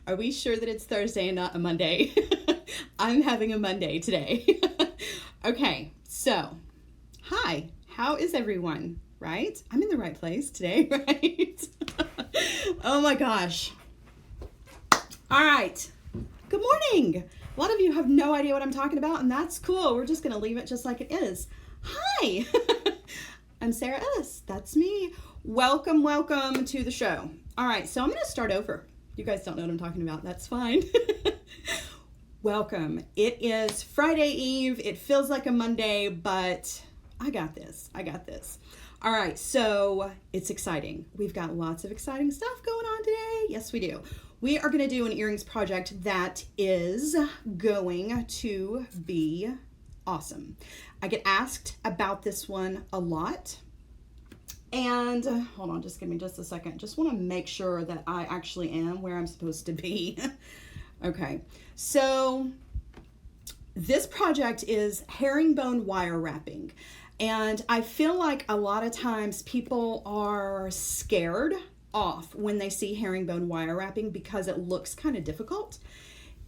Are we sure that it's Thursday and not a Monday? I'm having a Monday today. Okay, so, hi, how is everyone? Right? I'm in the right place today, right? Oh my gosh. All right. Good morning. A lot of you have no idea what I'm talking about, and that's cool. We're just going to leave it just like it is. Hi. I'm Sara Ellis. That's me. Welcome to the show. All right, so I'm going to start over. You guys don't know what I'm talking about. That's fine. Welcome. It is Friday Eve. It feels like a Monday, but I got this. All right, so it's exciting. We've got lots of exciting stuff going on today. Yes, we do. We are going to do an earrings project that is going to be awesome. I get asked about this one a lot. And hold on, just give me just a second. Just want to make sure that I actually am where I'm supposed to be. Okay, so this project is herringbone wire wrapping. And I feel like a lot of times people are scared off when they see herringbone wire wrapping because it looks kind of difficult.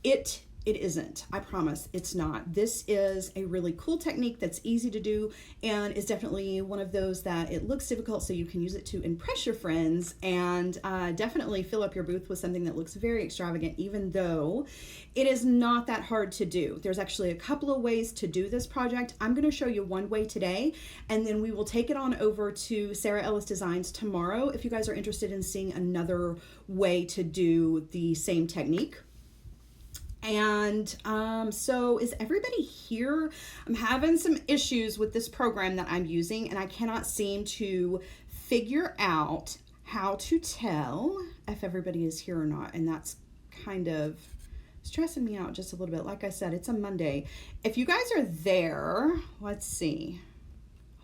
It isn't. I promise it's not. This is a really cool technique that's easy to do and is definitely one of those that it looks difficult so you can use it to impress your friends and definitely fill up your booth with something that looks very extravagant, even though it is not that hard to do. There's actually a couple of ways to do this project. I'm going to show you one way today, and then we will take it on over to Sara Ellis Designs tomorrow if you guys are interested in seeing another way to do the same technique. And so is everybody here? I'm having some issues with this program that I'm using, and I cannot seem to figure out how to tell if everybody is here or not. And that's kind of stressing me out just a little bit. Like I said, it's a Monday. If you guys are there, let's see.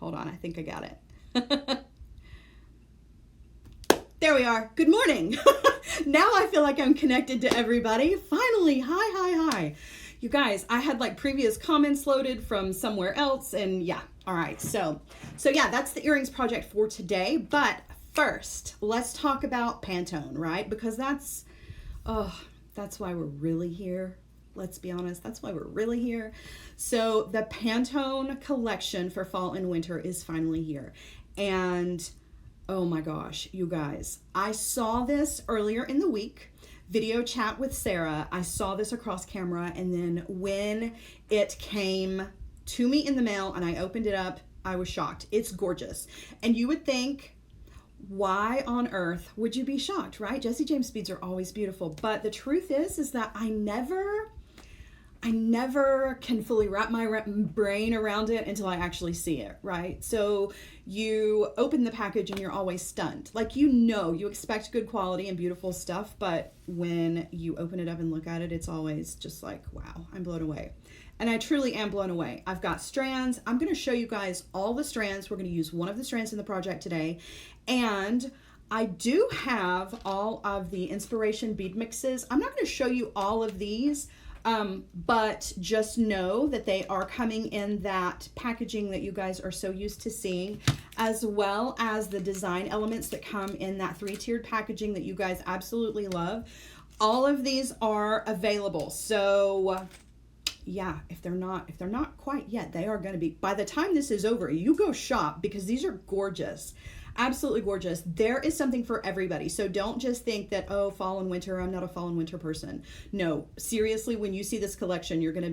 Hold on, I think I got it. There we are. Good morning. Now I feel like I'm connected to everybody. Finally, hi. You guys, I had like previous comments loaded from somewhere else, and yeah. All right, so yeah, that's the earrings project for today. But first, let's talk about Pantone, right? Because that's why we're really here. Let's be honest, that's why we're really here. So the Pantone collection for fall and winter is finally here. And oh my gosh, you guys, I saw this earlier in the week, video chat with Sarah. I saw this across camera, and then when it came to me in the mail and I opened it up, I was shocked. It's gorgeous. And you would think, why on earth would you be shocked, right? Jesse James beads are always beautiful. But the truth is that I never can fully wrap my brain around it until I actually see it, right? So you open the package and you're always stunned. Like, you expect good quality and beautiful stuff, but when you open it up and look at it, it's always just like, wow, I'm blown away. And I truly am blown away. I've got strands. I'm going to show you guys all the strands. We're going to use one of the strands in the project today. And I do have all of the inspiration bead mixes. I'm not going to show you all of these, but just know that they are coming in that packaging that you guys are so used to seeing, as well as the design elements that come in that 3-tiered packaging that you guys absolutely love. All of these are available. So yeah, if they're not quite yet, they are going to be. By the time this is over, you go shop, because these are gorgeous. Absolutely gorgeous. There is something for everybody. So don't just think that, oh, fall and winter, I'm not a fall and winter person. No, seriously, when you see this collection, you're going to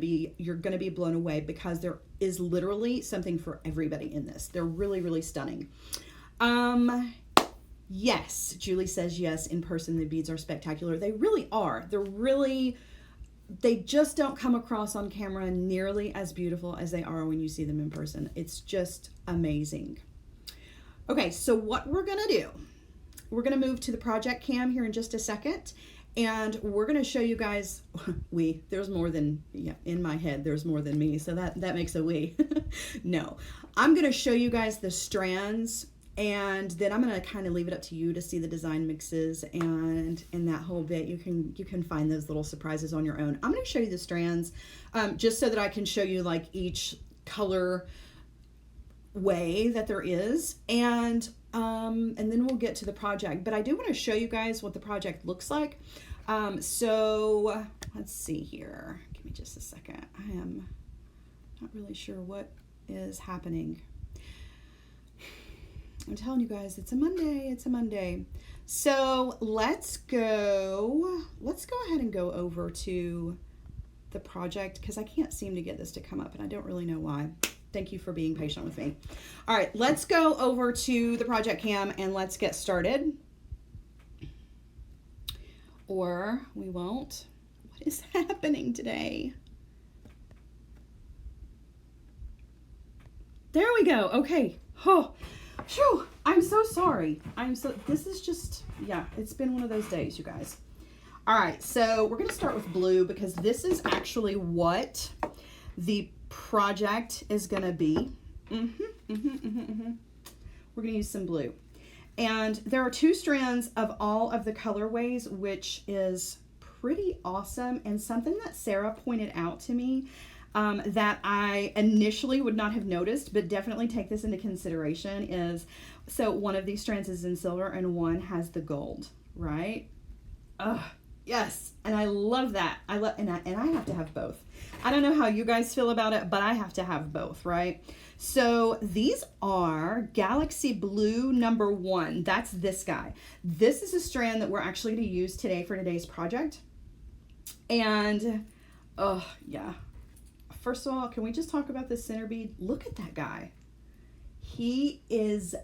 be blown away, because there is literally something for everybody in this. They're really, really stunning. Yes, Julie says yes, in person the beads are spectacular. They really are. They just don't come across on camera nearly as beautiful as they are when you see them in person. It's just amazing. Okay, so what we're gonna do, we're gonna move to the project cam here in just a second, and we're gonna show you guys, there's more than, in my head, there's more than me, so that makes a we. No, I'm gonna show you guys the strands, and then I'm gonna kind of leave it up to you to see the design mixes and that whole bit. You can find those little surprises on your own. I'm gonna show you the strands, just so that I can show you like each color way that there is. And And then we'll get to the project. But I do want to show you guys what the project looks like. So let's see here. Give me just a second. I am not really sure what is happening. I'm telling you guys, it's a Monday. It's a Monday. So let's go ahead and go over to the project because I can't seem to get this to come up and I don't really know why. Thank you for being patient with me. All right, let's go over to the project cam and let's get started. Or we won't. What is happening today? There we go. Okay. Oh, phew. I'm so sorry. This is just, yeah, it's been one of those days, you guys. All right, so we're going to start with blue because this is actually what the project is going to be. We're going to use some blue. And there are 2 strands of all of the colorways, which is pretty awesome. And something that Sarah pointed out to me that I initially would not have noticed, but definitely take this into consideration is, so one of these strands is in silver and one has the gold, right? Yes, and I love that. I have to have both. I don't know how you guys feel about it, but I have to have both, right? So these are Galaxy Blue number 1. That's this guy. This is a strand that we're actually going to use today for today's project. And, oh, yeah. First of all, can we just talk about this center bead? Look at that guy. He is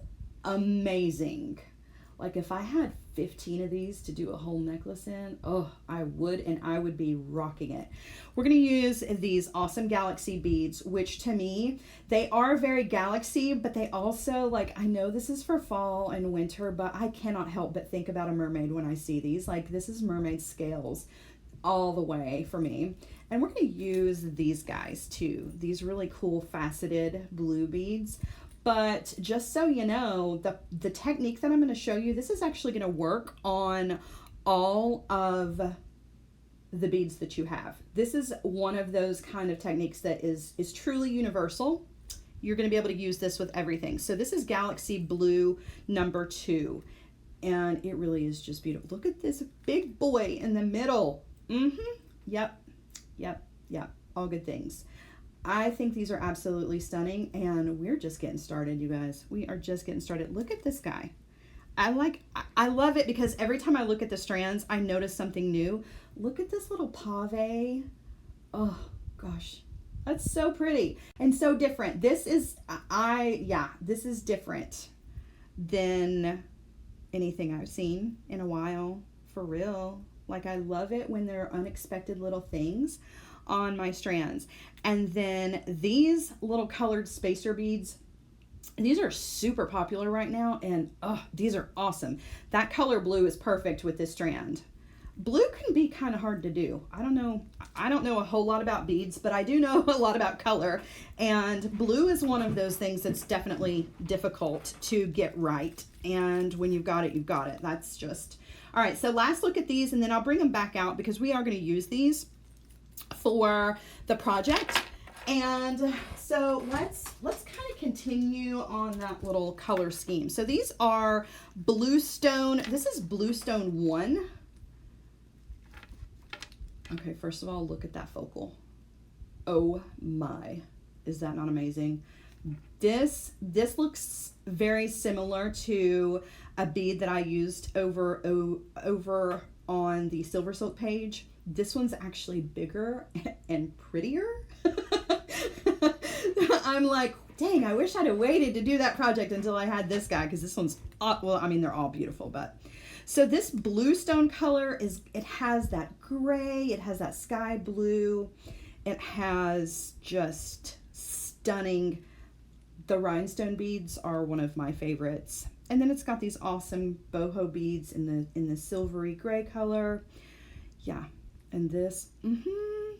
amazing. Like if I had 15 of these to do a whole necklace in, oh, I would, and I would be rocking it. We're going to use these awesome galaxy beads, which to me, they are very galaxy, but they also, like, I know this is for fall and winter, but I cannot help but think about a mermaid when I see these. Like, this is mermaid scales all the way for me. And we're going to use these guys too, these really cool faceted blue beads. But just so you know, the technique that I'm going to show you, this is actually going to work on all of the beads that you have. This is one of those kind of techniques that is truly universal. You're going to be able to use this with everything. So this is Galaxy Blue number 2. And it really is just beautiful. Look at this big boy in the middle. Yep. All good things. I think these are absolutely stunning, and we're just getting started, you guys. We are just getting started. Look at this guy. I love it because every time I look at the strands, I notice something new. Look at this little pave. Oh gosh, that's so pretty and so different. This is, this is different than anything I've seen in a while, for real. Like, I love it when there are unexpected little things on my strands. And then these little colored spacer beads, these are super popular right now, and these are awesome. That color blue is perfect with this strand. Blue can be kind of hard to do. I don't know a whole lot about beads, but I do know a lot about color, and blue is one of those things that's definitely difficult to get right. And when you've got it, you've got it. That's just all right. So last look at these, and then I'll bring them back out because we are going to use these for the project. And so let's kind of continue on that little color scheme. So these are Bluestone. This is Bluestone 1. Okay, first of all, look at that focal. Oh my, is that not amazing? This looks very similar to a bead that I used over on the Silver Silk page. This one's actually bigger and prettier. I'm like, dang, I wish I'd have waited to do that project until I had this guy, because this one's, well, I mean, they're all beautiful, but. So this bluestone color it has that gray, it has that sky blue, it has just stunning, the rhinestone beads are one of my favorites. And then it's got these awesome boho beads in the silvery gray color. Yeah, and this,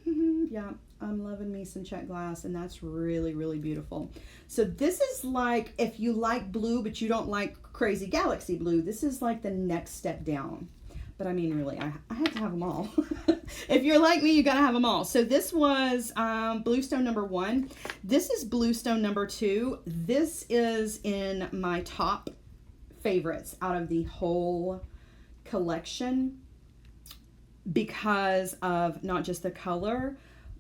yeah, I'm loving me some check glass, and that's really, really beautiful. So this is like, if you like blue but you don't like crazy galaxy blue, this is like the next step down. But I mean, really, I had to have them all. If you're like me, you gotta have them all. So this was Bluestone number 1. This is Bluestone number 2. This is in my top favorites out of the whole collection because of not just the color,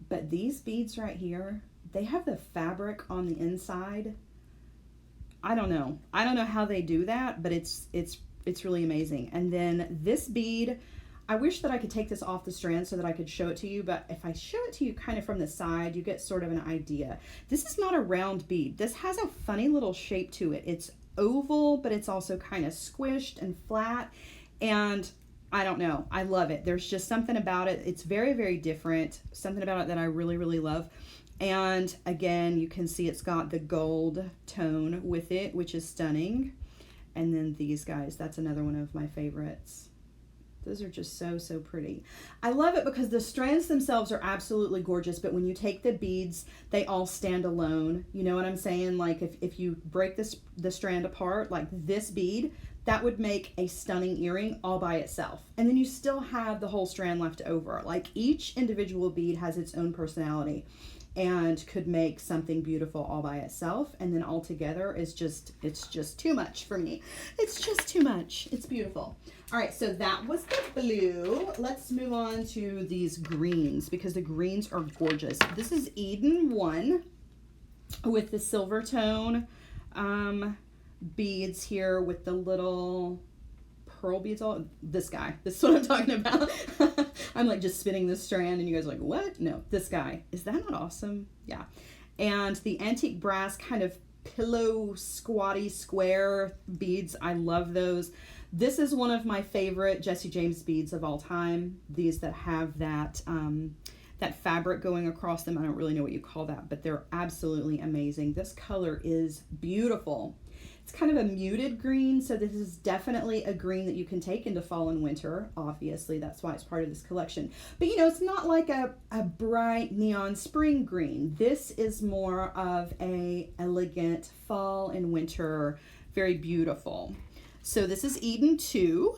but these beads right here. They have the fabric on the inside. I don't know how they do that, but it's really amazing. And then this bead, I wish that I could take this off the strand so that I could show it to you, but if I show it to you kind of from the side, you get sort of an idea. This is not a round bead. This has a funny little shape to it. It's oval, but it's also kind of squished and flat, and I don't know, I love it. There's just something about it. It's very, very different. Something about it that I really, really love. And again, you can see it's got the gold tone with it, which is stunning. And then these guys, that's another one of my favorites. Those are just so, so pretty. I love it because the strands themselves are absolutely gorgeous, but when you take the beads, they all stand alone. You know what I'm saying? Like if you break the strand apart, like this bead, that would make a stunning earring all by itself. And then you still have the whole strand left over. Like each individual bead has its own personality and could make something beautiful all by itself, and then all together is just, it's just too much for me. It's just too much. It's beautiful. All right, so that was the blue. Let's move on to these greens because the greens are gorgeous. This is Eden 1 with the silver tone beads here with the little pearl beads. All this guy, this is what I'm talking about. I'm like just spinning this strand and you guys are like, what? No, this guy. Is that not awesome? Yeah. And the antique brass kind of pillow squatty square beads. I love those. This is one of my favorite Jesse James beads of all time. These that have that that fabric going across them. I don't really know what you call that, but they're absolutely amazing. This color is beautiful. It's kind of a muted green, so this is definitely a green that you can take into fall and winter. Obviously, that's why it's part of this collection. But you know, it's not like a bright neon spring green. This is more of a elegant fall and winter, very beautiful. So this is Eden 2.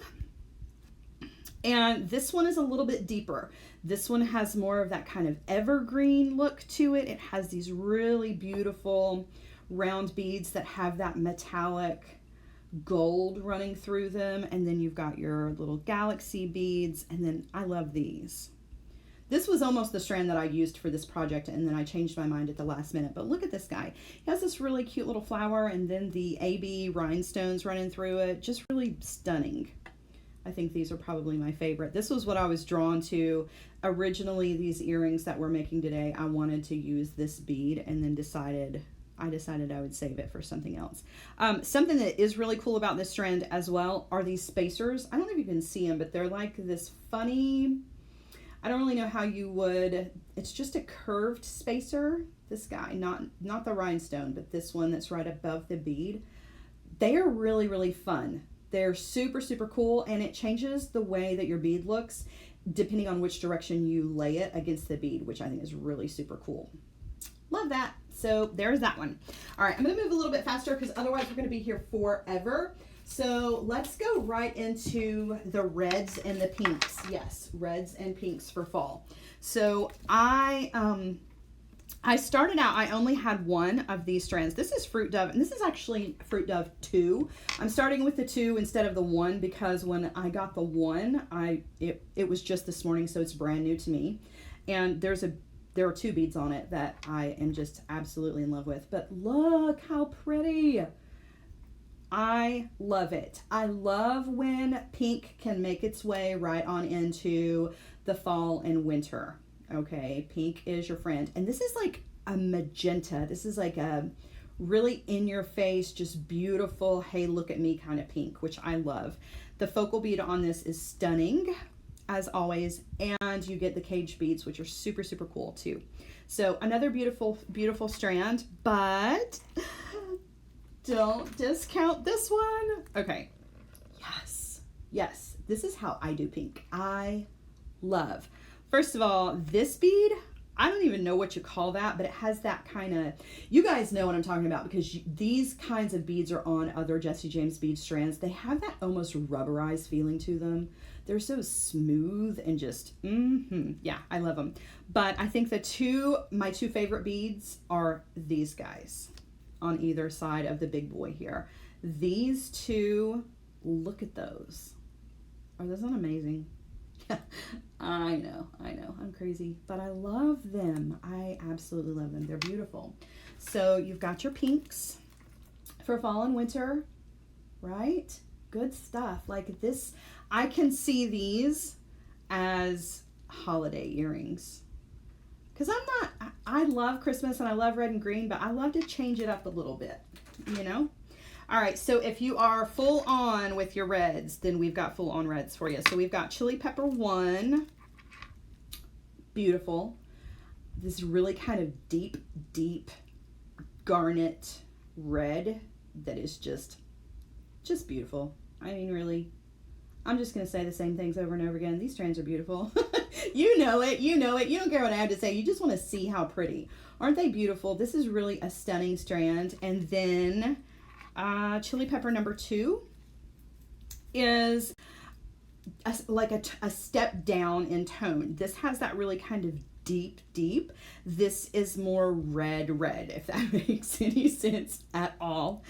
And this one is a little bit deeper. This one has more of that kind of evergreen look to it. It has these really beautiful round beads that have that metallic gold running through them, and then you've got your little galaxy beads, and then I love these. This was almost the strand that I used for this project, and then I changed my mind at the last minute. But look at this guy. He has this really cute little flower, and then the AB rhinestones running through it. Just really stunning. I think these are probably my favorite. This was what I was drawn to. Originally, these earrings that we're making today, I wanted to use this bead, and then I decided I would save it for something else. Something that is really cool about this strand as well are these spacers. I don't know if you can see them, but they're like this funny, I don't really know how you would, it's just a curved spacer. This guy, not the rhinestone, but this one that's right above the bead. They are really, really fun. They're super, super cool, and it changes the way that your bead looks depending on which direction you lay it against the bead, which I think is really super cool. Love that. So there's that one. All right, I'm going to move a little bit faster because otherwise we're going to be here forever. So let's go right into the reds and the pinks. Yes, reds and pinks for fall. So I started out, I only had one of these strands. This is Fruit Dove, and this is actually Fruit Dove 2. I'm starting with the 2 instead of the 1 because when I got the 1, it was just this morning, so it's brand new to me. And there are 2 beads on it that I am just absolutely in love with. But look how pretty. I love it. I love when pink can make its way right on into the fall and winter. Okay, pink is your friend. And this is like a magenta. This is like a really in your face, just beautiful, hey, look at me kind of pink, which I love. The focal bead on this is stunning, as always, and you get the cage beads, which are super, super cool too. So another beautiful, beautiful strand, but don't discount this one. Okay, yes, this is how I do pink. I love, first of all, this bead, I don't even know what you call that, but it has that kind of, you guys know what I'm talking about because these kinds of beads are on other Jesse James bead strands. They have that almost rubberized feeling to them. They're so smooth and just, yeah, I love them. But I think my two favorite beads are these guys on either side of the big boy here. These two, look at those. Are those not amazing? I know, I'm crazy, but I love them. I absolutely love them. They're beautiful. So you've got your pinks for fall and winter, right? Good stuff. Like this, I can see these as holiday earrings. Because I love Christmas and I love red and green, but I love to change it up a little bit, you know? All right, so if you are full on with your reds, then we've got full on reds for you. So we've got Chili Pepper 1. Beautiful. This really kind of deep garnet red that is just beautiful. I mean, really, I'm just going to say the same things over and over again. These strands are beautiful. You know it. You don't care what I have to say. You just want to see how pretty. Aren't they beautiful? This is really a stunning strand. And then Chili Pepper number 2 is like a step down in tone. This has that really kind of deep. This is more red, if that makes any sense at all.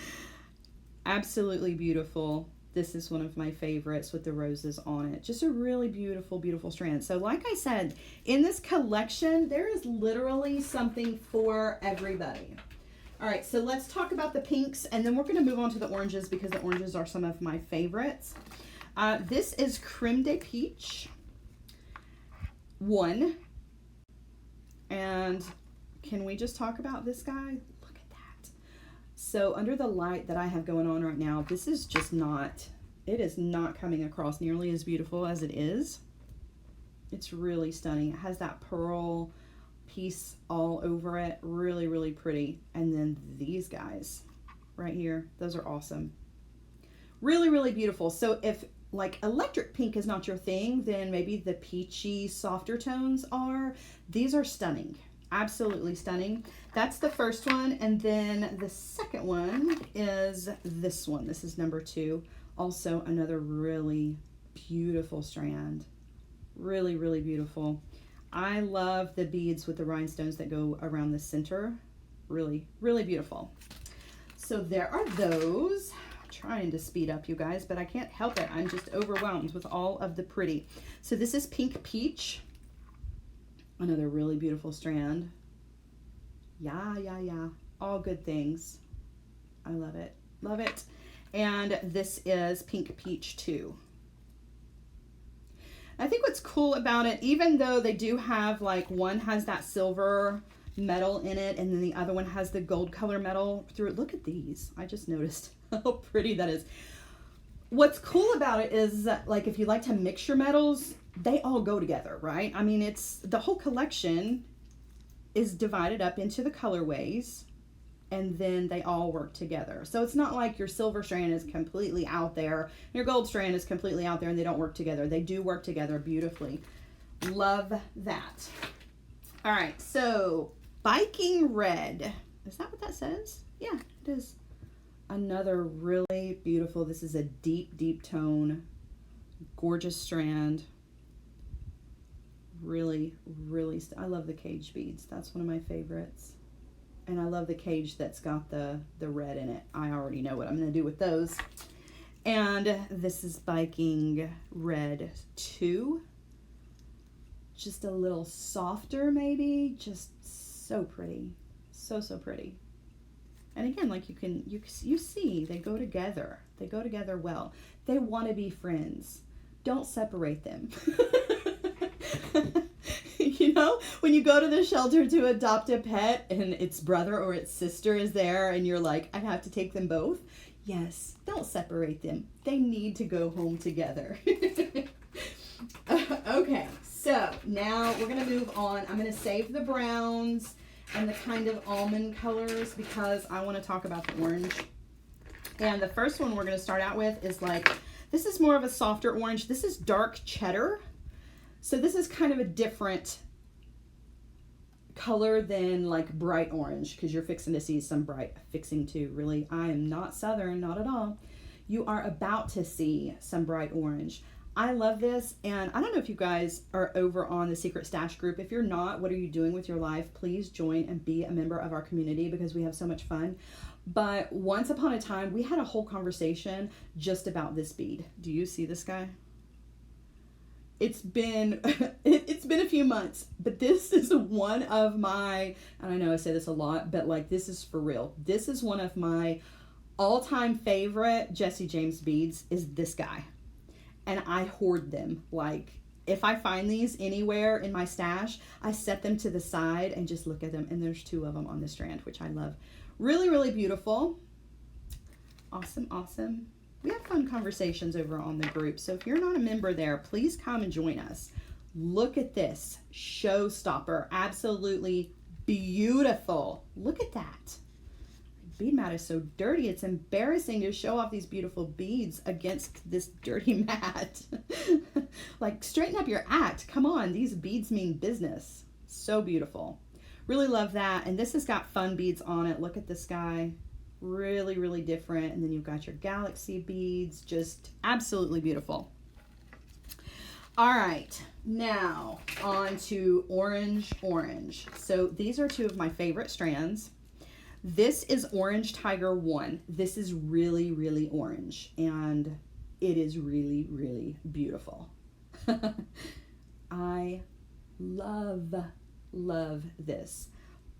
Absolutely beautiful. This is one of my favorites with the roses on it. Just a really beautiful strand. So like I said, in this collection, there is literally something for everybody. All right, so let's talk about the pinks, and then we're going to move on to the oranges because the oranges are some of my favorites. This is Creme de Peach 1. And can we just talk about this guy? Look at that. So under the light that I have going on right now, this is just not, it is not coming across nearly as beautiful as it is. It's really stunning. It has that pearl piece all over it. Really pretty. And then these guys right here, those are awesome. Really beautiful. So if like electric pink is not your thing, then maybe the peachy softer tones are. These are stunning. Absolutely stunning. That's the first one. And then the second one is this one. This is number 2. Also another really beautiful strand. Really beautiful. I love the beads with the rhinestones that go around the center. Really beautiful. So there are those. I'm trying to speed up, you guys, but I can't help it. I'm just overwhelmed with all of the pretty. So this is Pink Peach. Another really beautiful strand. Yeah. All good things. I love it. Love it. And this is Pink Peach 2. I think what's cool about it, even though they do have, like, one has that silver metal in it and then the other one has the gold color metal through it. Look at these. I just noticed how pretty that is. What's cool about it is, like, if you like to mix your metals, they all go together, right? I mean, it's the whole collection is divided up into the colorways, and then they all work together. So it's not like your silver strand is completely out there, your gold strand is completely out there, and they don't work together. They do work together beautifully. Love that. All right, so Biking Red. Is that what that says? Yeah, it is. Another really beautiful, this is a deep tone, gorgeous strand. Really, I love the cage beads. That's one of my favorites. And I love the cage that's got the red in it. I already know what I'm going to do with those. And this is Biking Red 2. Just a little softer maybe. Just so pretty. So pretty. And again, like you see, they go together. They go together well. They want to be friends. Don't separate them. You know, when you go to the shelter to adopt a pet and its brother or its sister is there and you're like, I have to take them both. Yes, don't separate them. They need to go home together. Okay, so now we're going to move on. I'm going to save the browns and the kind of almond colors because I want to talk about the orange. And the first one we're going to start out with is like, this is more of a softer orange. This is dark cheddar. So this is kind of a different color than like bright orange because you're fixing to see some bright really. I am not Southern, not at all. You are about to see some bright orange. I love this, and I don't know if you guys are over on the Secret Stash group. If you're not, what are you doing with your life? Please join and be a member of our community because we have so much fun. But once upon a time, we had a whole conversation just about this bead. Do you see this guy? It's been it's been a few months, but this is one of my, and I know I say this a lot, but like, this is for real. This is one of my all-time favorite Jesse James beads, is this guy. And I hoard them. Like, if I find these anywhere in my stash, I set them to the side and just look at them. And there's 2 of them on the strand, which I love. Really, really beautiful. Awesome, awesome. We have fun conversations over on the group. So if you're not a member there, please come and join us. Look at this showstopper. Absolutely beautiful. Look at that. Bead mat is so dirty. It's embarrassing to show off these beautiful beads against this dirty mat. Like, straighten up your act. Come on, these beads mean business. So beautiful. Really love that. And this has got fun beads on it. Look at this guy. Really, really different. And then you've got your galaxy beads. Just absolutely beautiful. All right, now on to orange. So these are 2 of my favorite strands. This is Orange Tiger 1. This is really, really orange, and it is really, really beautiful. I love this,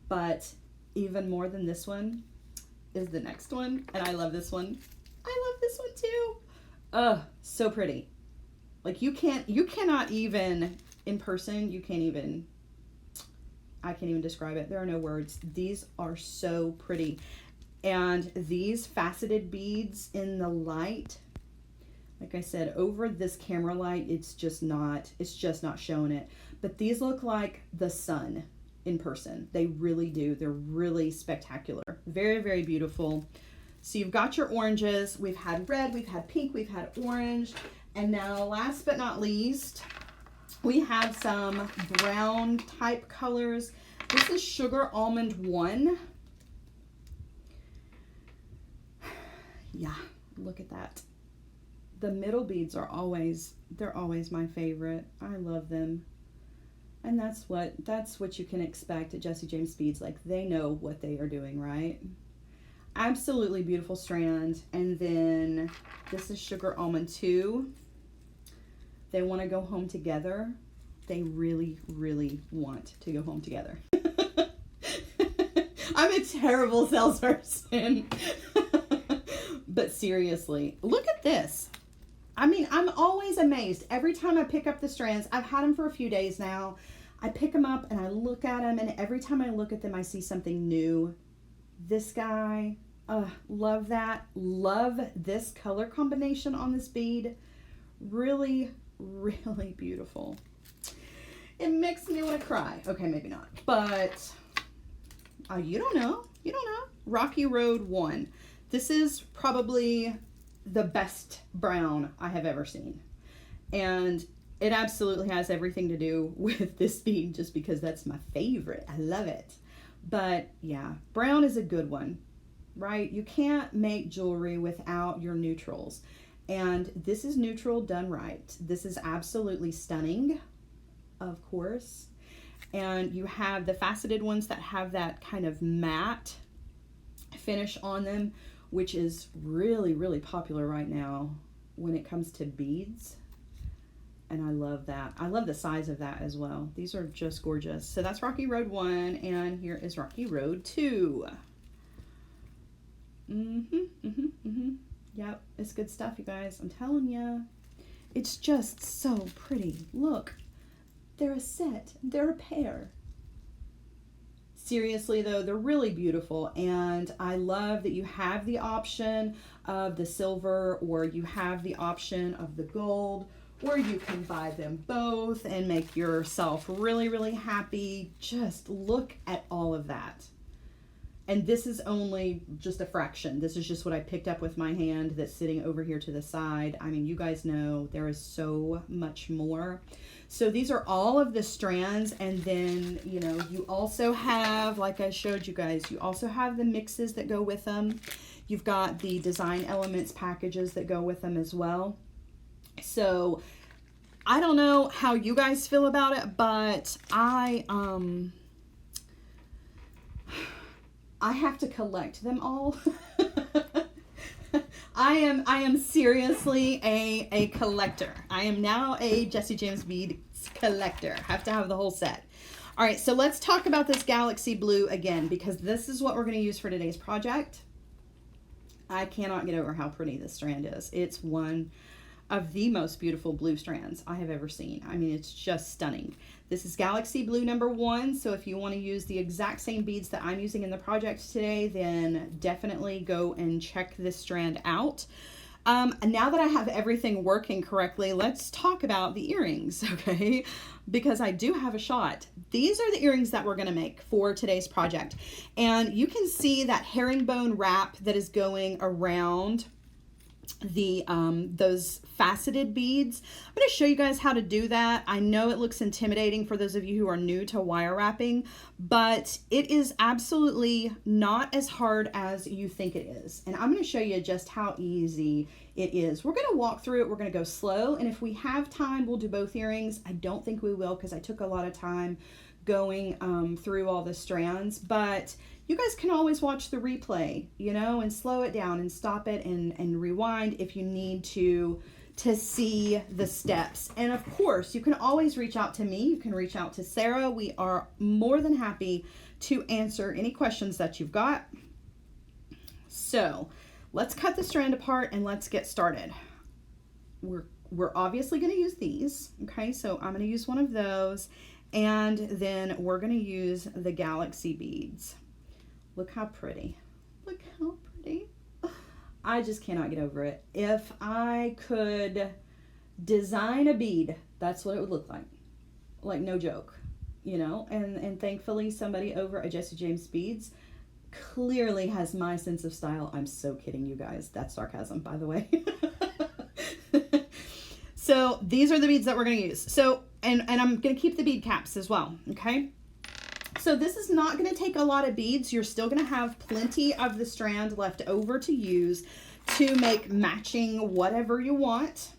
but even more than this one is the next one, and I love this one. I love this one too. Ugh, so pretty. Like, you cannot even, in person, I can't even describe it. There are no words. These are so pretty. And these faceted beads in the light, like I said, over this camera light, it's just not showing it. But these look like the sun in person. They really do. They're really spectacular. Very, very beautiful. So you've got your oranges. We've had red, we've had pink, we've had orange. And now, last but not least, we have some brown type colors. This is Sugar Almond 1. Yeah, look at that. The middle beads are always my favorite. I love them. And that's what you can expect at Jesse James Beads. Like, they know what they are doing, right? Absolutely beautiful strand. And then this is Sugar Almond 2. They want to go home together. They really, really want to go home together. I'm a terrible salesperson. But seriously, look at this. I mean, I'm always amazed. Every time I pick up the strands, I've had them for a few days now. I pick them up and I look at them, and every time I look at them, I see something new. This guy, love that. Love this color combination on this bead. Really, really beautiful. It makes me want to cry. Okay, maybe not. But you don't know. You don't know. Rocky Road 1. This is probably the best brown I have ever seen. And it absolutely has everything to do with this bead, just because that's my favorite. I love it. But yeah, brown is a good one, right? You can't make jewelry without your neutrals. And this is neutral done right. This is absolutely stunning, of course. And you have the faceted ones that have that kind of matte finish on them, which is really, really popular right now when it comes to beads. And I love that. I love the size of that as well. These are just gorgeous. So that's Rocky Road 1, and here is Rocky Road 2. Yep, it's good stuff, you guys. I'm telling ya. It's just so pretty. Look, they're a set. They're a pair. Seriously though, they're really beautiful, and I love that you have the option of the silver, or you have the option of the gold, or you can buy them both and make yourself really, really happy. Just look at all of that. And this is only just a fraction. This is just what I picked up with my hand that's sitting over here to the side. I mean, you guys know there is so much more. So these are all of the strands, and then, you know, you also have, like I showed you guys, you also have the mixes that go with them. You've got the design elements packages that go with them as well. So I don't know how you guys feel about it, but I have to collect them all. I am seriously a collector. I am now a Jesse James bead collector. Have to have the whole set. All right, so let's talk about this Galaxy Blue again, because this is what we're going to use for today's project. I cannot get over how pretty this strand is. It's one of the most beautiful blue strands I have ever seen. I mean, it's just stunning. This is Galaxy Blue #1, so if you want to use the exact same beads that I'm using in the project today, then definitely go and check this strand out. Now that I have everything working correctly, let's talk about the earrings, okay? Because I do have a shot. These are the earrings that we're gonna make for today's project. And you can see that herringbone wrap that is going around the those faceted beads. I'm going to show you guys how to do that. I know it looks intimidating for those of you who are new to wire wrapping, but it is absolutely not as hard as you think it is. And I'm going to show you just how easy it is. We're going to walk through it. We're going to go slow, and if we have time, we'll do both earrings. I don't think we will, because I took a lot of time going through all the strands, but you guys can always watch the replay, you know, and slow it down and stop it and rewind if you need to see the steps. And of course, you can always reach out to me. You can reach out to Sarah. We are more than happy to answer any questions that you've got. So let's cut the strand apart and let's get started. We're obviously going to use these. Okay, so I'm going to use one of those, and then we're going to use the Galaxy beads. Look how pretty. Look how pretty. I just cannot get over it. If I could design a bead, that's what it would look like. Like, no joke, you know? And thankfully somebody over at Jesse James Beads clearly has my sense of style. I'm so kidding, you guys. That's sarcasm, by the way. So these are the beads that we're going to use. So, and I'm going to keep the bead caps as well, okay? So this is not going to take a lot of beads. You're still going to have plenty of the strand left over to use to make matching whatever you want.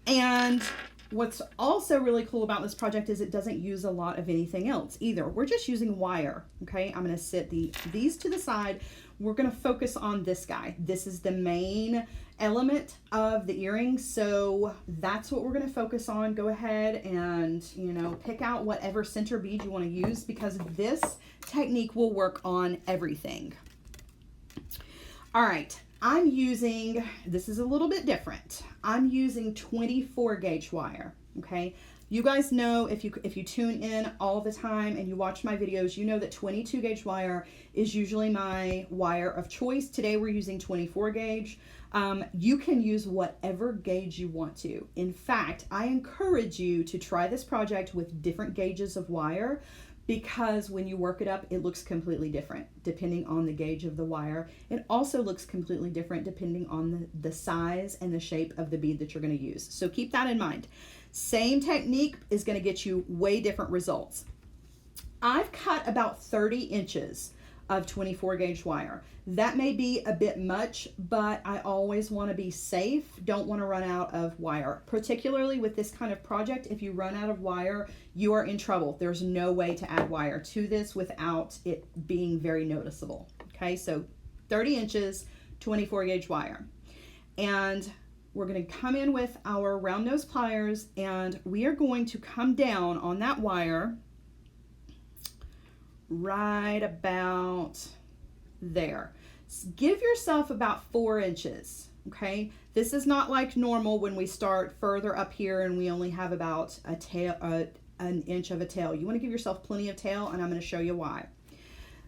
And what's also really cool about this project is it doesn't use a lot of anything else either. We're just using wire, okay? I'm going to sit these to the side. We're going to focus on this guy. This is the main element of the earring, so that's what we're going to focus on. Go ahead and, you know, pick out whatever center bead you want to use, because this technique will work on everything. All right, I'm using, this is a little bit different. I'm using 24 gauge wire, okay? You guys know, if you tune in all the time and you watch my videos, you know that 22 gauge wire is usually my wire of choice. Today we're using 24 gauge. You can use whatever gauge you want to. In fact, I encourage you to try this project with different gauges of wire, because when you work it up, it looks completely different depending on the gauge of the wire. It also looks completely different depending on the size and the shape of the bead that you're going to use. So keep that in mind. Same technique is going to get you way different results. I've cut about 30 inches of 24 gauge wire. That may be a bit much, but I always want to be safe. Don't want to run out of wire. Particularly with this kind of project, if you run out of wire, you are in trouble. There's no way to add wire to this without it being very noticeable. Okay, so 30 inches, 24 gauge wire. And we're going to come in with our round nose pliers, and we are going to come down on that wire right about there. Give yourself about 4 inches, okay? This is not like normal when we start further up here and we only have about a tail, an inch of a tail. You want to give yourself plenty of tail, and I'm going to show you why.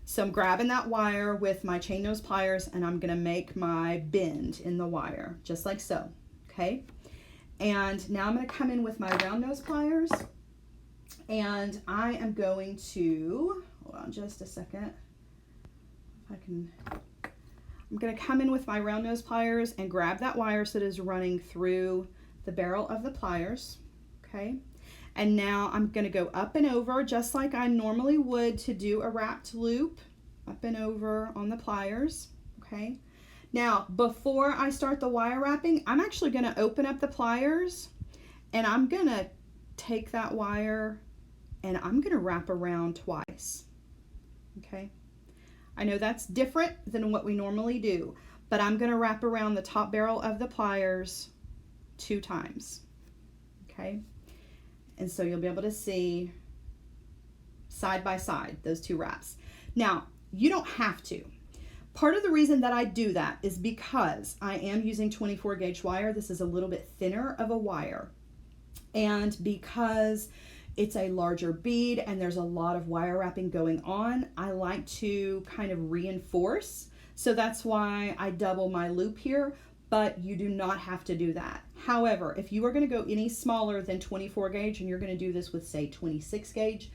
So I'm grabbing that wire with my chain nose pliers, and I'm going to make my bend in the wire, just like so, okay? And now I'm going to come in with my round nose pliers, and I am going to, hold on just a second, I'm going to come in with my round nose pliers and grab that wire so it is running through the barrel of the pliers, okay? And now I'm going to go up and over just like I normally would to do a wrapped loop, up and over on the pliers, okay? Now, before I start the wire wrapping, I'm actually going to open up the pliers, and I'm going to take that wire and I'm going to wrap around twice, okay? I know that's different than what we normally do, but I'm going to wrap around the top barrel of the pliers 2 times. Okay, and so you'll be able to see side by side those 2 wraps. Now, you don't have to. Part of the reason that I do that is because I am using 24 gauge wire. This is a little bit thinner of a wire, and because it's a larger bead and there's a lot of wire wrapping going on, I like to kind of reinforce. So that's why I double my loop here, but you do not have to do that. However, if you are going to go any smaller than 24 gauge and you're going to do this with, say, 26 gauge,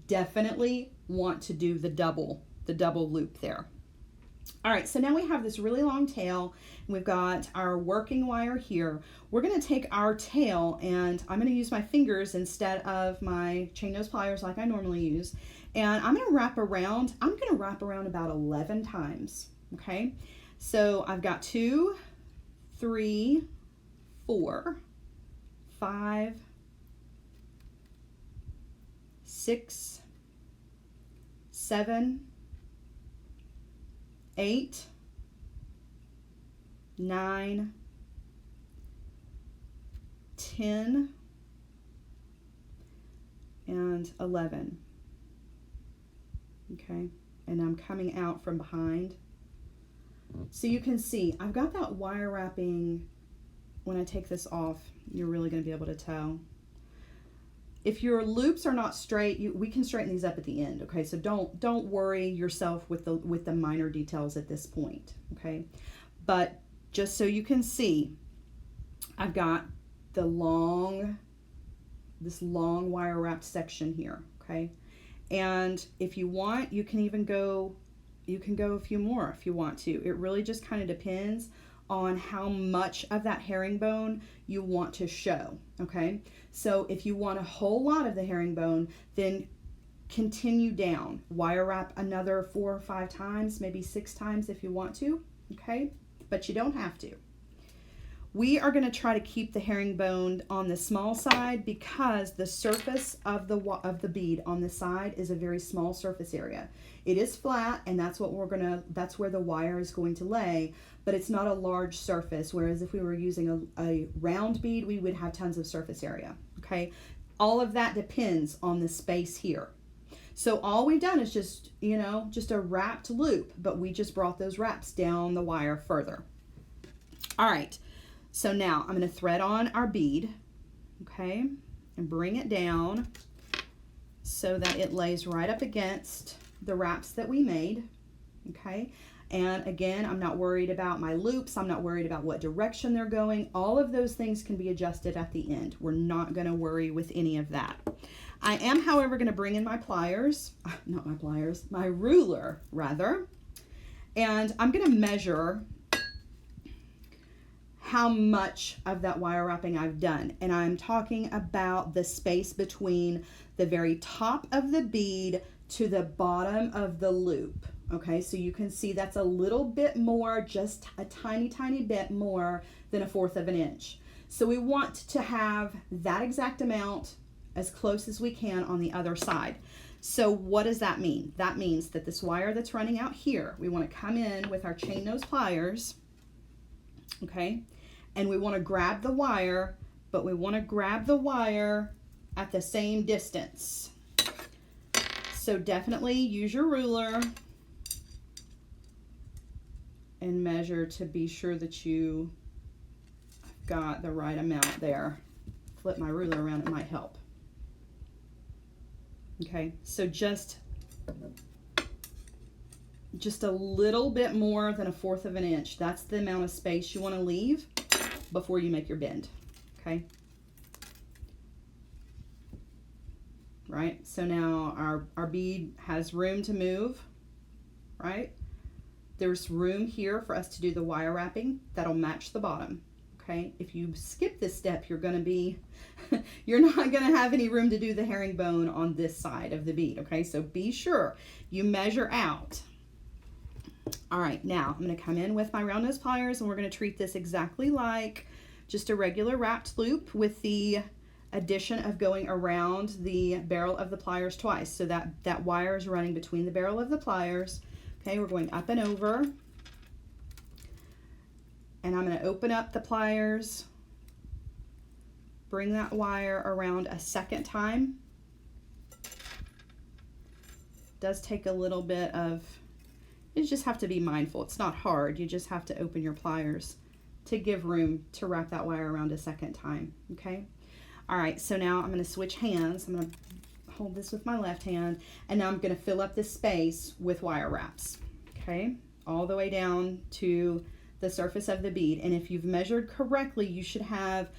definitely want to do the double loop there. All right, so now we have this really long tail, and we've got our working wire here. We're going to take our tail, and I'm going to use my fingers instead of my chain nose pliers like I normally use, and I'm going to wrap around. I'm going to wrap around about 11 times, okay? So I've got 2, 3, 4, 5, 6, 7, 8, 9, 10, and 11. Okay, and I'm coming out from behind. So you can see I've got that wire wrapping. When I take this off, you're really going to be able to tell. If your loops are not straight, we can straighten these up at the end, okay? So don't worry yourself with the minor details at this point, okay? But just so you can see, I've got this long wire wrapped section here, okay? And if you want, you can go a few more if you want to. It really just kind of depends on how much of that herringbone you want to show, okay? So if you want a whole lot of the herringbone, then continue down. Wire wrap another 4 or 5 times, maybe 6 times if you want to, okay? But you don't have to. We are going to try to keep the herringbone on the small side because the surface of the bead on the side is a very small surface area. It is flat, and that's where the wire is going to lay, but it's not a large surface, whereas if we were using a round bead, we would have tons of surface area, okay? All of that depends on the space here. So all we've done is just a wrapped loop, but we just brought those wraps down the wire further. All right. So now I'm going to thread on our bead, okay, and bring it down so that it lays right up against the wraps that we made, okay? And again, I'm not worried about my loops. I'm not worried about what direction they're going. All of those things can be adjusted at the end. We're not going to worry with any of that. I am, however, going to bring in my pliers, my ruler, rather, and I'm going to measure how much of that wire wrapping I've done. And I'm talking about the space between the very top of the bead to the bottom of the loop. Okay, so you can see that's a little bit more, just a tiny, tiny bit more than 1/4 of an inch. So we want to have that exact amount as close as we can on the other side. So what does that mean? That means that this wire that's running out here, we want to come in with our chain nose pliers, okay? And we want to grab the wire, but we want to grab the wire at the same distance. So definitely use your ruler and measure to be sure that you got the right amount there. Flip my ruler around, it might help. Okay, so just a little bit more than 1/4 of an inch. That's the amount of space you want to leave before you make your bend, okay? Right, so now our bead has room to move, right? There's room here for us to do the wire wrapping that'll match the bottom, okay? If you skip this step, you're not gonna have any room to do the herringbone on this side of the bead, okay? So be sure you measure out. All right, now I'm going to come in with my round nose pliers, and we're going to treat this exactly like just a regular wrapped loop with the addition of going around the barrel of the pliers twice. So that wire is running between the barrel of the pliers, Okay, we're going up and over. And I'm going to open up the pliers, bring that wire around a second time. Does take a little bit of, you just have to be mindful. It's not hard. You just have to open your pliers to give room to wrap that wire around a second time. Okay. All right. So now I'm going to switch hands. I'm going to hold this with my left hand, and now I'm going to fill up this space with wire wraps. Okay. All the way down to the surface of the bead. And if you've measured correctly, you should have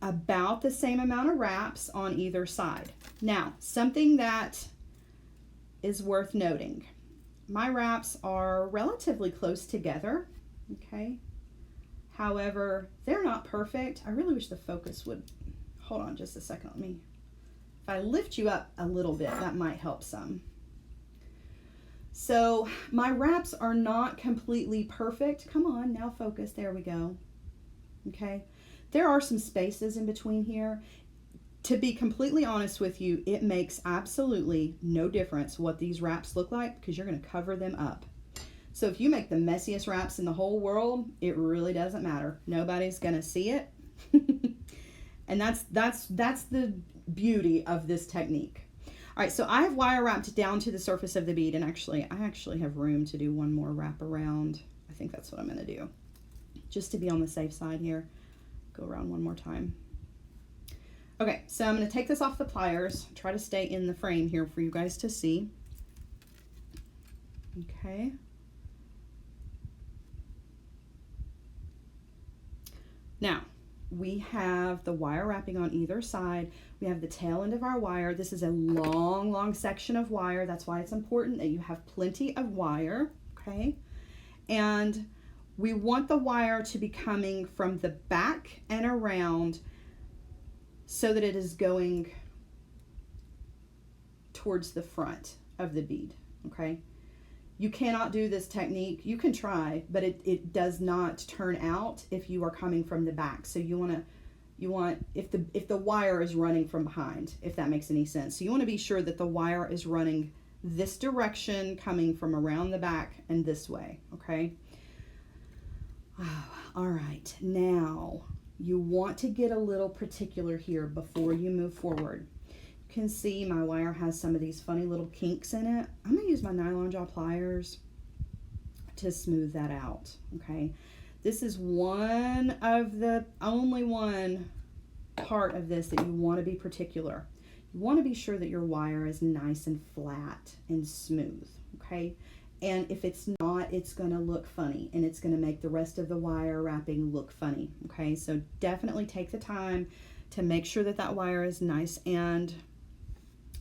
about the same amount of wraps on either side. Now, something that is worth noting. My wraps are relatively close together, okay? However, they're not perfect. I really wish the focus would, hold on just a second, if I lift you up a little bit, that might help some. So my wraps are not completely perfect. Come on, now focus, there we go. Okay, there are some spaces in between here. To be completely honest with you, it makes absolutely no difference what these wraps look like because you're going to cover them up. So if you make the messiest wraps in the whole world, it really doesn't matter. Nobody's going to see it. And that's the beauty of this technique. All right, so I have wire wrapped down to the surface of the bead, and I actually have room to do one more wrap around. I think that's what I'm going to do. Just to be on the safe side here. Go around one more time. Okay, so I'm going to take this off the pliers, try to stay in the frame here for you guys to see. Okay. Now, we have the wire wrapping on either side. We have the tail end of our wire. This is a long, long section of wire. That's why it's important that you have plenty of wire, okay? And we want the wire to be coming from the back and around so that it is going towards the front of the bead, okay? You cannot do this technique. You can try, but it does not turn out if you are coming from the back. So you want if the wire is running from behind, if that makes any sense. So you want to be sure that the wire is running this direction, coming from around the back and this way, okay? All right, now you want to get a little particular here before you move forward. You can see my wire has some of these funny little kinks in it. I'm going to use my nylon jaw pliers to smooth that out, okay? This is one of the only one part of this that you want to be particular. You want to be sure that your wire is nice and flat and smooth, okay? And if it's not, it's going to look funny, and it's going to make the rest of the wire wrapping look funny, okay? So definitely take the time to make sure that that wire is nice and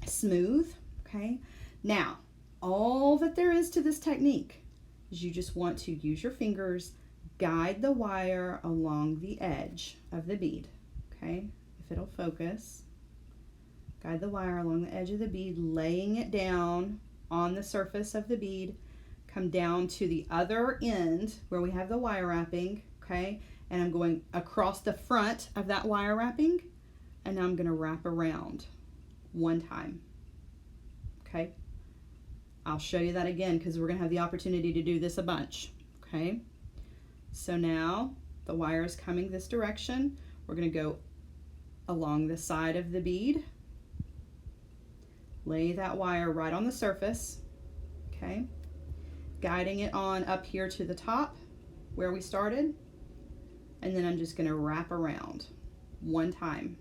smooth, okay? Now, all that there is to this technique is you just want to use your fingers, guide the wire along the edge of the bead, okay? If it'll focus, guide the wire along the edge of the bead, laying it down on the surface of the bead. Come down to the other end where we have the wire wrapping, okay? And I'm going across the front of that wire wrapping, and now I'm going to wrap around one time, okay? I'll show you that again because we're going to have the opportunity to do this a bunch, okay? So now the wire is coming this direction. We're going to go along the side of the bead, lay that wire right on the surface, okay? Guiding it on up here to the top where we started, and then I'm just going to wrap around one time.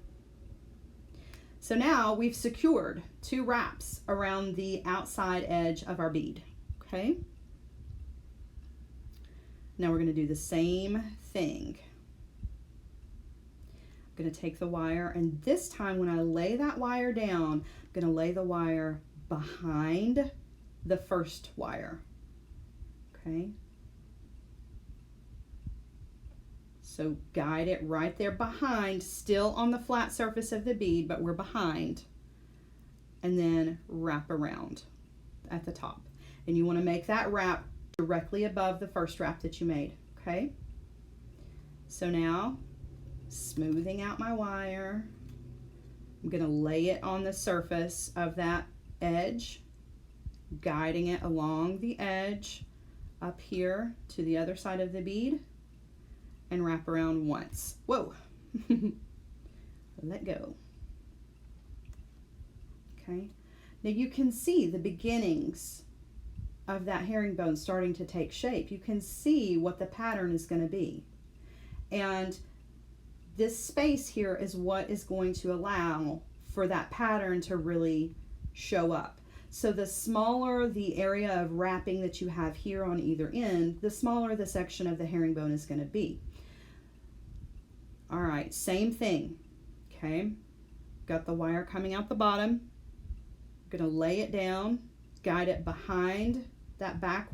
So now we've secured 2 wraps around the outside edge of our bead, okay? Now we're going to do the same thing. I'm going to take the wire, and this time when I lay that wire down, I'm going to lay the wire behind the first wire. Okay, so guide it right there behind, still on the flat surface of the bead, but we're behind, and then wrap around at the top. And you want to make that wrap directly above the first wrap that you made, okay? So now, smoothing out my wire, I'm going to lay it on the surface of that edge, guiding it along the edge up here to the other side of the bead and wrap around once. Whoa. Let go. Okay. Now you can see the beginnings of that herringbone starting to take shape. You can see what the pattern is going to be. And this space here is what is going to allow for that pattern to really show up. So the smaller the area of wrapping that you have here on either end, the smaller the section of the herringbone is going to be. All right, same thing. Okay, got the wire coming out the bottom. I'm going to lay it down, guide it behind that back,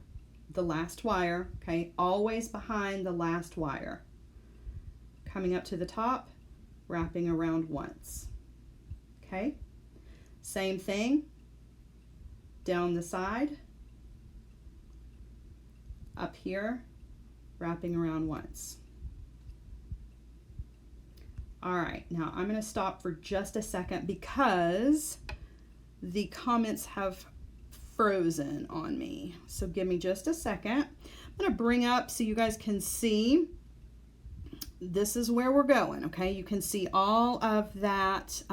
the last wire. Okay, always behind the last wire. Coming up to the top, wrapping around once. Okay, same thing, down the side, up here, wrapping around once. All right, now I'm going to stop for just a second because the comments have frozen on me. So give me just a second. I'm going to bring up so you guys can see. This is where we're going, okay? You can see all of that,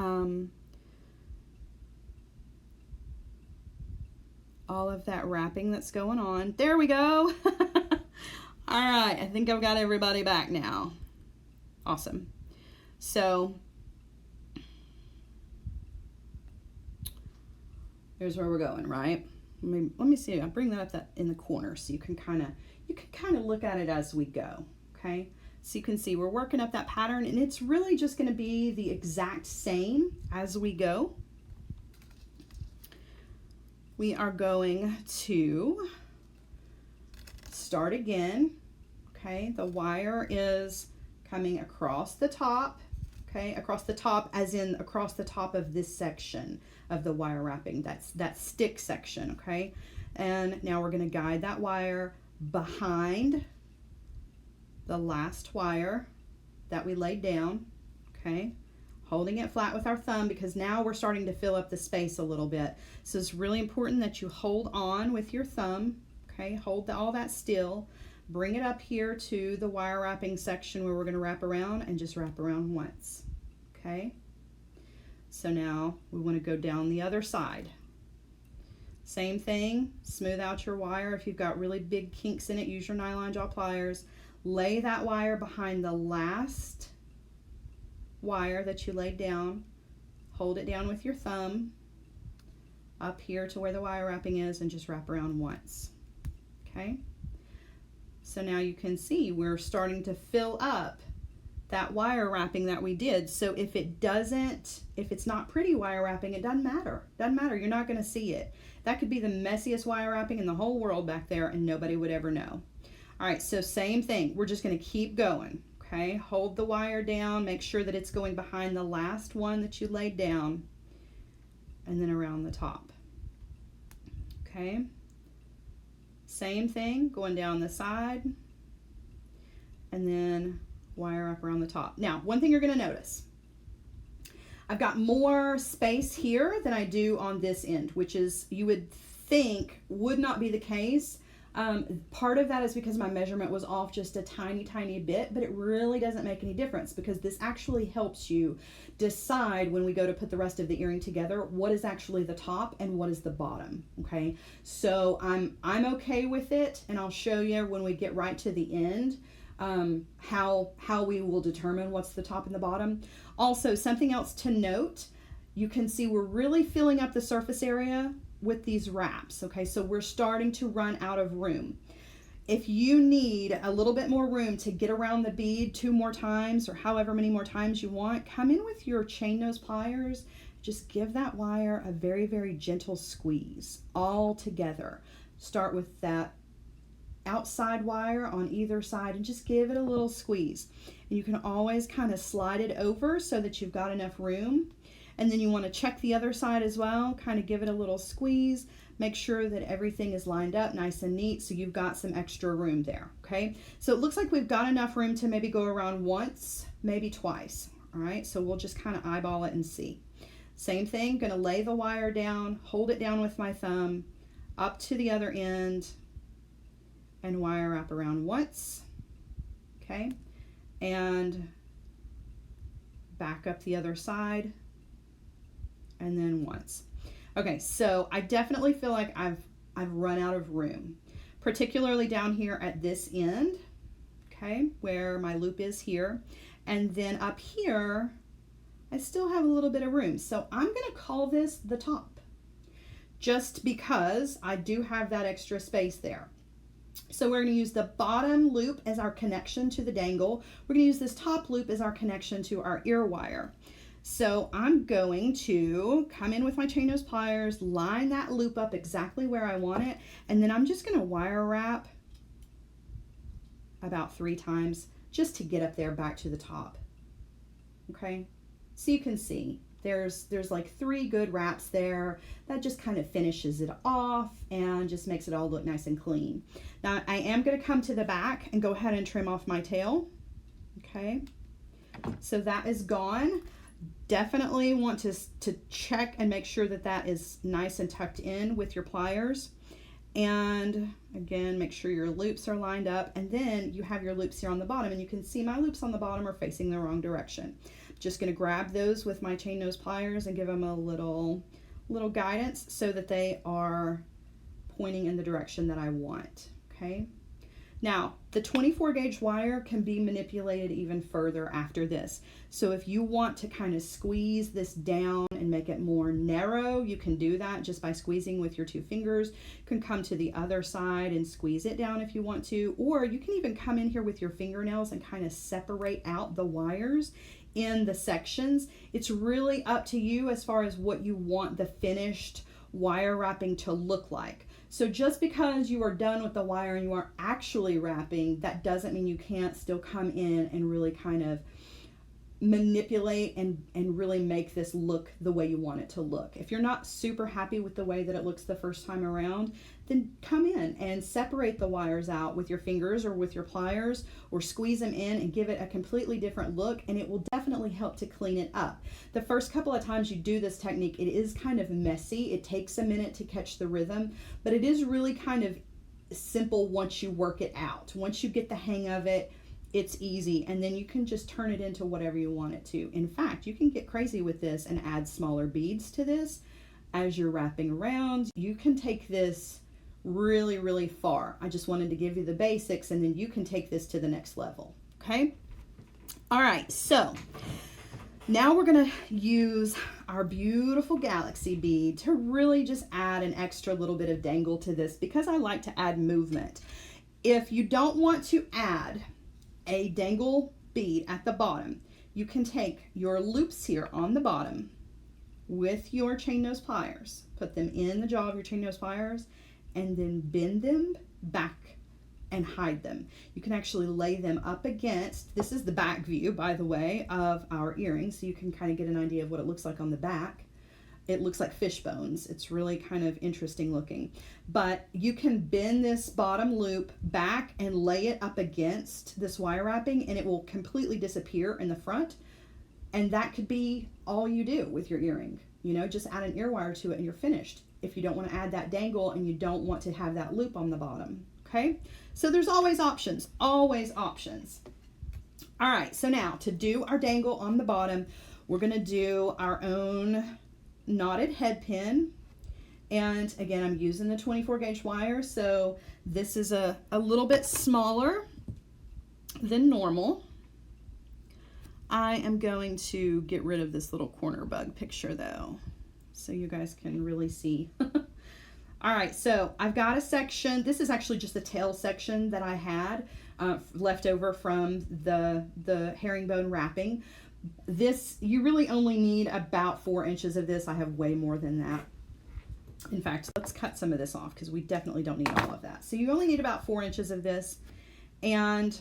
wrapping that's going on. There we go. All right, I think I've got everybody back now. Awesome. So here's where we're going, right? Let me see. I'll bring that up in the corner so you can kind of look at it as we go, okay? So you can see we're working up that pattern, and it's really just going to be the exact same as we go. We are going to start again, okay? The wire is coming across the top, okay? Across the top as in across the top of this section of the wire wrapping. That's that stick section, okay? And now we're going to guide that wire behind the last wire that we laid down, okay? Holding it flat with our thumb because now we're starting to fill up the space a little bit. So it's really important that you hold on with your thumb, okay? Hold all that still. Bring it up here to the wire wrapping section where we're going to wrap around and just wrap around once, okay? So now we want to go down the other side. Same thing, smooth out your wire. If you've got really big kinks in it, use your nylon jaw pliers. Lay that wire behind the last wire that you laid down. Hold it down with your thumb up here to where the wire wrapping is and just wrap around once, okay? So now you can see we're starting to fill up that wire wrapping that we did. So if it's not pretty wire wrapping, it doesn't matter. Doesn't matter, you're not gonna see it. That could be the messiest wire wrapping in the whole world back there and nobody would ever know. All right, so same thing. We're just going to keep going, okay? Hold the wire down. Make sure that it's going behind the last one that you laid down and then around the top, okay? Same thing, going down the side and then wire up around the top. Now, one thing you're going to notice, I've got more space here than I do on this end, which is, you would think would not be the case. Part of that is because my measurement was off just a tiny bit, but it really doesn't make any difference because this actually helps you decide when we go to put the rest of the earring together what is actually the top and what is the bottom, okay? So I'm okay with it, and I'll show you when we get right to the end how we will determine what's the top and the bottom. Also, something else to note, you can see we're really filling up the surface area with these wraps, okay? So we're starting to run out of room. If you need a little bit more room to get around the bead 2 more times or however many more times you want, come in with your chain nose pliers. Just give that wire a very gentle squeeze all together. Start with that outside wire on either side and just give it a little squeeze. And you can always kind of slide it over so that you've got enough room. And then you want to check the other side as well, kind of give it a little squeeze, make sure that everything is lined up nice and neat so you've got some extra room there, okay? So it looks like we've got enough room to maybe go around once, maybe twice, all right? So we'll just kind of eyeball it and see. Same thing, gonna lay the wire down, hold it down with my thumb, up to the other end and wire wrap around once, okay, and back up the other side and then once. Okay, so I definitely feel like I've run out of room, particularly down here at this end, okay, where my loop is here. And then up here, I still have a little bit of room. So I'm gonna call this the top, just because I do have that extra space there. So we're gonna use the bottom loop as our connection to the dangle. We're gonna use this top loop as our connection to our ear wire. So I'm going to come in with my chain nose pliers, line that loop up exactly where I want it, and then I'm just gonna wire wrap about 3 times just to get up there back to the top, okay? So you can see there's like 3 good wraps there. That just kind of finishes it off and just makes it all look nice and clean. Now I am gonna come to the back and go ahead and trim off my tail, okay? So that is gone. Definitely want to check and make sure that that is nice and tucked in with your pliers. And again, make sure your loops are lined up, and then you have your loops here on the bottom, and you can see my loops on the bottom are facing the wrong direction. Just going to grab those with my chain nose pliers and give them a little guidance so that they are pointing in the direction that I want, okay? Now, the 24 gauge wire can be manipulated even further after this. So if you want to kind of squeeze this down and make it more narrow, you can do that just by squeezing with your 2 fingers. You can come to the other side and squeeze it down if you want to, or you can even come in here with your fingernails and kind of separate out the wires in the sections. It's really up to you as far as what you want the finished wire wrapping to look like. So just because you are done with the wire and you are actually wrapping, that doesn't mean you can't still come in and really kind of manipulate and really make this look the way you want it to look. If you're not super happy with the way that it looks the first time around, then come in and separate the wires out with your fingers or with your pliers, or squeeze them in and give it a completely different look, and it will definitely help to clean it up. The first couple of times you do this technique, it is kind of messy. It takes a minute to catch the rhythm, but it is really kind of simple once you work it out. Once you get the hang of it, it's easy, and then you can just turn it into whatever you want it to. In fact, you can get crazy with this and add smaller beads to this as you're wrapping around. You can take this really, really far. I just wanted to give you the basics, and then you can take this to the next level, okay? All right, so now we're gonna use our beautiful galaxy bead to really just add an extra little bit of dangle to this, because I like to add movement. If you don't want to add a dangle bead at the bottom, you can take your loops here on the bottom with your chain nose pliers, put them in the jaw of your chain nose pliers, and then bend them back and hide them. You can actually lay them up against, this is the back view, by the way, of our earrings, so you can kind of get an idea of what it looks like on the back. It looks like fish bones. It's really kind of interesting looking. But you can bend this bottom loop back and lay it up against this wire wrapping, and it will completely disappear in the front. And that could be all you do with your earring. You know, just add an ear wire to it and you're finished. If you don't want to add that dangle and you don't want to have that loop on the bottom, okay? So there's always options, always options. All right, so now to do our dangle on the bottom, we're gonna do our own knotted head pin. And again, I'm using the 24 gauge wire, so this is a little bit smaller than normal. I am going to get rid of this little corner bug picture though, so you guys can really see. All right, so I've got a section. This is actually just the tail section that I had left over from the herringbone wrapping. This, you really only need about 4 inches of this. I have way more than that. In fact, let's cut some of this off because we definitely don't need all of that. So you only need about 4 inches of this, and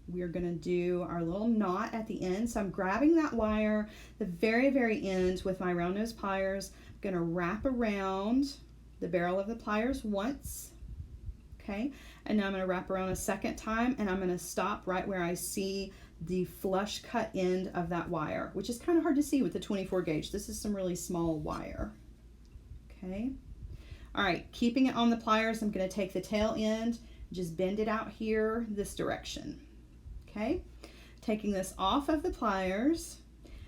we're gonna do our little knot at the end. So I'm grabbing that wire, the very, very end with my round nose pliers. I'm gonna wrap around the barrel of the pliers once, okay? And now I'm gonna wrap around a second time, and I'm gonna stop right where I see the flush cut end of that wire, which is kind of hard to see with the 24 gauge. This is some really small wire, okay? All right, keeping it on the pliers, I'm going to take the tail end, just bend it out here this direction. Okay, taking this off of the pliers,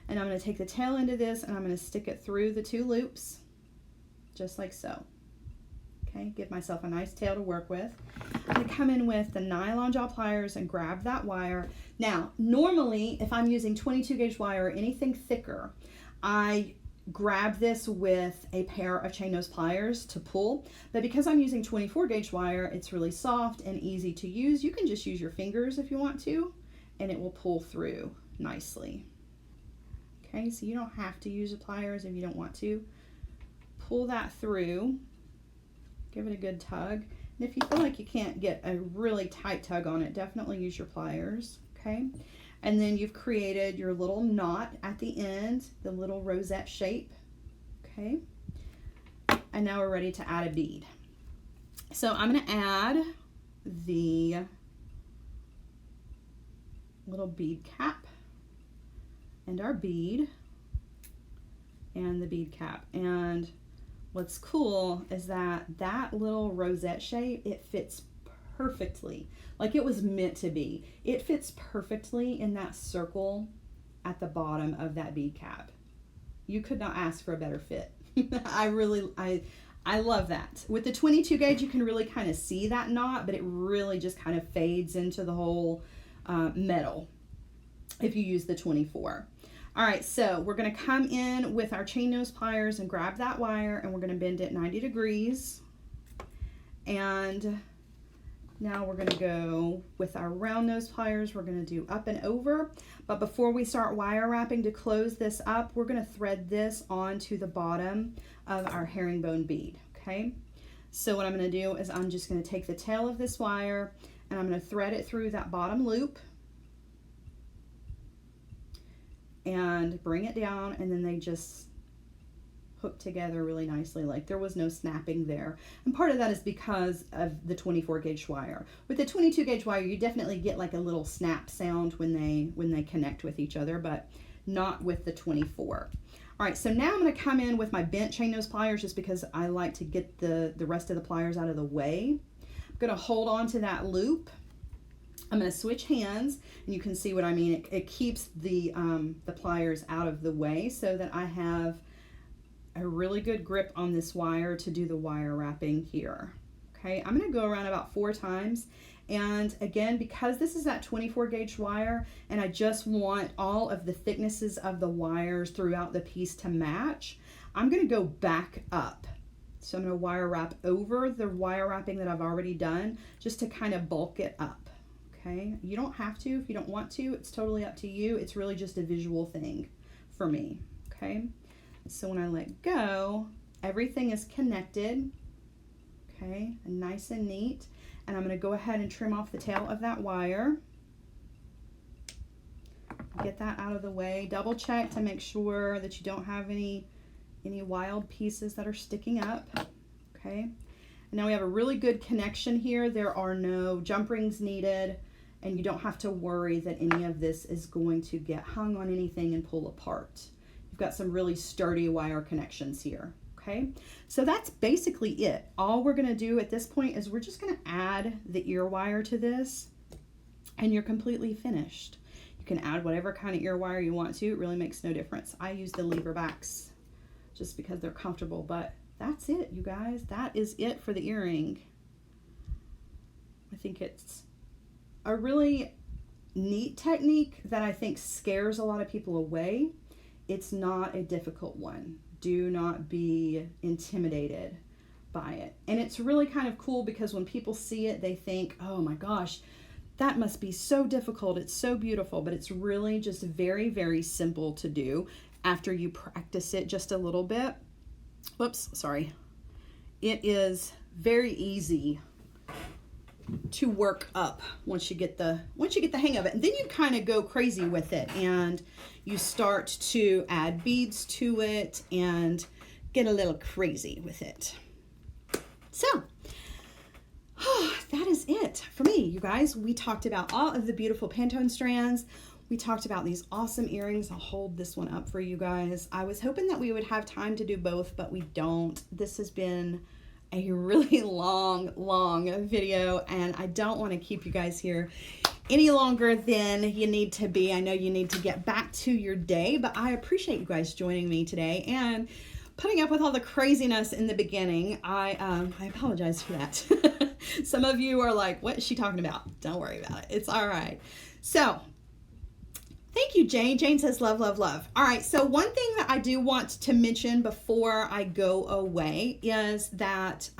and I'm going to take the tail end of this and I'm going to stick it through the 2 loops, just like so. Okay, give myself a nice tail to work with. I'm going to come in with the nylon jaw pliers and grab that wire. Now, normally, if I'm using 22 gauge wire or anything thicker, I grab this with a pair of chain nose pliers to pull. But because I'm using 24 gauge wire, it's really soft and easy to use. You can just use your fingers if you want to, and it will pull through nicely. Okay, so you don't have to use the pliers if you don't want to. Pull that through. Give it a good tug. And if you feel like you can't get a really tight tug on it, definitely use your pliers, okay? And then you've created your little knot at the end, the little rosette shape, okay? And now we're ready to add a bead. So I'm gonna add the little bead cap and our bead and the bead cap. And what's cool is that that little rosette shape, it fits perfectly, like it was meant to be. It fits perfectly in that circle at the bottom of that bead cap. You could not ask for a better fit. I love that. With the 22 gauge, you can really kind of see that knot, but it really just kind of fades into the whole metal if you use the 24. All right, so we're gonna come in with our chain nose pliers and grab that wire, and we're gonna bend it 90 degrees. And now we're gonna go with our round nose pliers. We're gonna do up and over. But before we start wire wrapping to close this up, we're gonna thread this onto the bottom of our herringbone bead, okay? So what I'm gonna do is I'm just gonna take the tail of this wire and I'm gonna thread it through that bottom loop and bring it down, and then they just hook together really nicely, like there was no snapping there. And part of that is because of the 24 gauge wire. With the 22 gauge wire, you definitely get like a little snap sound when they connect with each other, but not with the 24. All right, so now I'm going to come in with my bent chain nose pliers just because I like to get the rest of the pliers out of the way. I'm going to hold on to that loop. I'm going to switch hands, and you can see what I mean. It keeps the pliers out of the way so that I have a really good grip on this wire to do the wire wrapping here. Okay, I'm going to go around about 4 times. And again, because this is that 24 gauge wire, and I just want all of the thicknesses of the wires throughout the piece to match, I'm going to go back up. So I'm going to wire wrap over the wire wrapping that I've already done just to kind of bulk it up. Okay, you don't have to if you don't want to. It's totally up to you. It's really just a visual thing for me. Okay, so when I let go, everything is connected. Okay, and nice and neat. And I'm going to go ahead and trim off the tail of that wire. Get that out of the way. Double check to make sure that you don't have any wild pieces that are sticking up. Okay, and now we have a really good connection here. There are no jump rings needed, and you don't have to worry that any of this is going to get hung on anything and pull apart. You've got some really sturdy wire connections here. Okay, so that's basically it. All we're going to do at this point is we're just going to add the ear wire to this, and you're completely finished. You can add whatever kind of ear wire you want to. It really makes no difference. I use the lever backs just because they're comfortable, but that's it, you guys. That is it for the earring. I think it's a really neat technique that I think scares a lot of people away. It's not a difficult one. Do not be intimidated by it. And it's really kind of cool because when people see it, they think, oh my gosh, that must be so difficult. It's so beautiful, but it's really just very, very simple to do after you practice it just a little bit. Whoops, sorry. It is very easy to work up once you get the hang of it. And then you kind of go crazy with it and you start to add beads to it and get a little crazy with it. So that is it for me, you guys. We talked about all of the beautiful Pantone strands. We talked about these awesome earrings. I'll hold this one up for you guys. I was hoping that we would have time to do both, but we don't. This has been a really long video, and I don't want to keep you guys here any longer than you need to be. I know you need to get back to your day, but I appreciate you guys joining me today and putting up with all the craziness in the beginning. I apologize for that. Some of you are like, what is she talking about? Don't worry about it. It's all right. So thank you, Jane. Jane says love, love, love. All right. So one thing that I do want to mention before I go away is that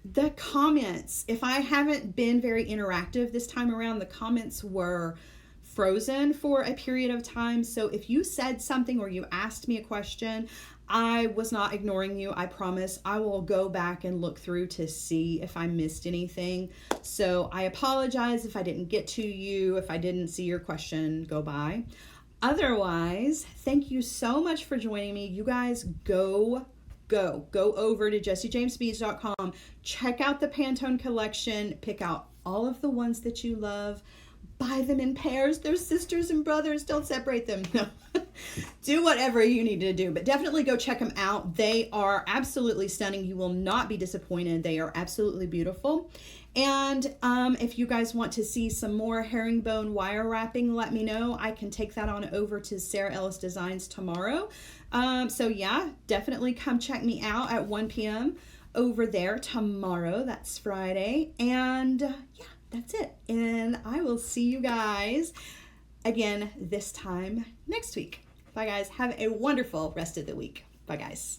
the comments, if I haven't been very interactive this time around, the comments were frozen for a period of time. So if you said something or you asked me a question, I was not ignoring you. I promise. I will go back and look through to see if I missed anything. So I apologize if I didn't get to you, if I didn't see your question go by. Otherwise, thank you so much for joining me. You guys go over to jessiejamesbeads.com, check out the Pantone collection, pick out all of the ones that you love, buy them in pairs. They're sisters and brothers. Don't separate them. No. Do whatever you need to do, but definitely go check them out. They are absolutely stunning. You will not be disappointed. They are absolutely beautiful. And if you guys want to see some more herringbone wire wrapping, let me know. I can take that on over to Sara Ellis Designs tomorrow. So yeah, definitely come check me out at 1 p.m. over there tomorrow. That's Friday. And yeah, that's it. And I will see you guys again this time next week. Bye guys. Have a wonderful rest of the week. Bye guys.